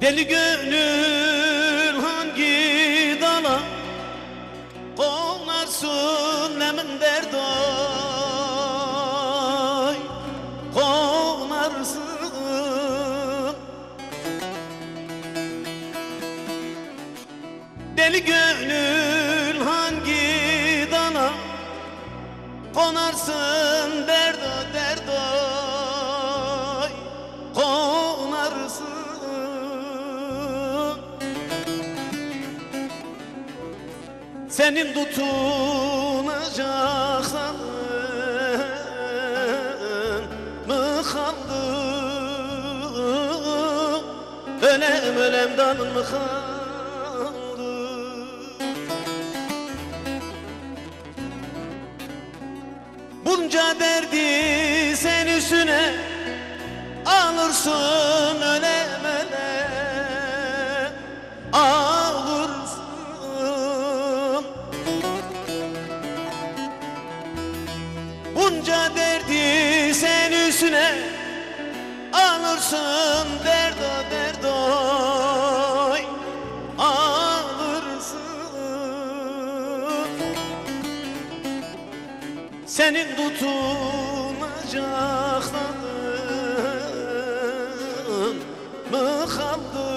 Deli gönül hangi dala konarsın nemin derdoy konarsın. Deli gönül hangi dala konarsın derdoy derdoy konarsın. Senin tutunacak salın mı kaldı? Ölem ölem dalın mı kaldı? Bunca derdi sen üstüne alırsın, ölem ölem alırsın. Bunca derdi sen üstüne alırsın, derdo derdoy alırsın. Senin tutunacak dalın mı kaldı?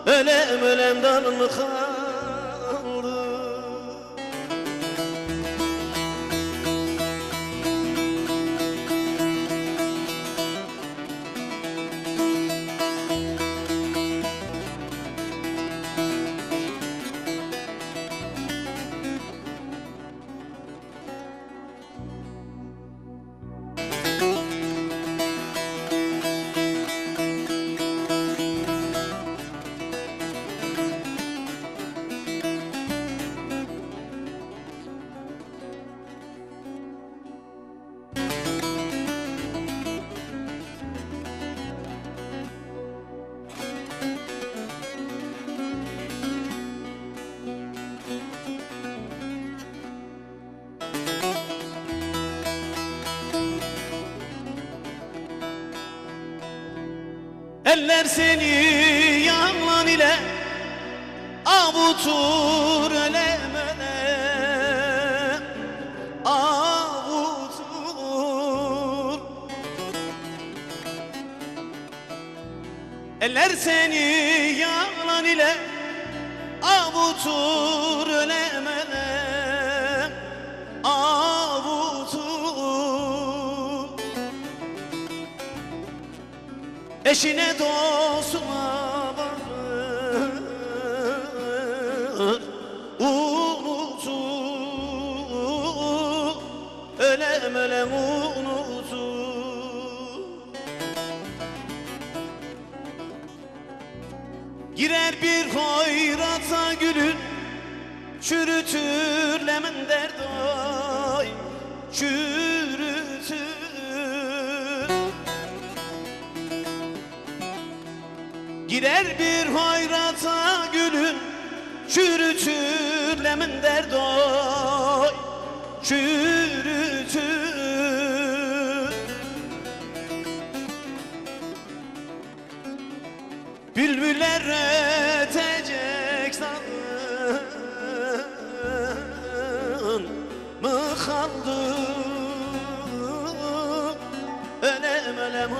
Ölem ölem dalın mı kaldı? Eller seni yalan ile avutur, ölem ölem avutur. Eller seni yalan ile avutur, ölem ölem avutur. Eşine dostuna varır, unutur, ölem ölem unutur. Girer bir hoyrata gülün, çürütür lemin derdoy, çürütür. Girer bir hoyrata gülün, çürütür lemin derdoy, çürütür. Bülbüller ötecek sandın mı kaldı? Ölem ölem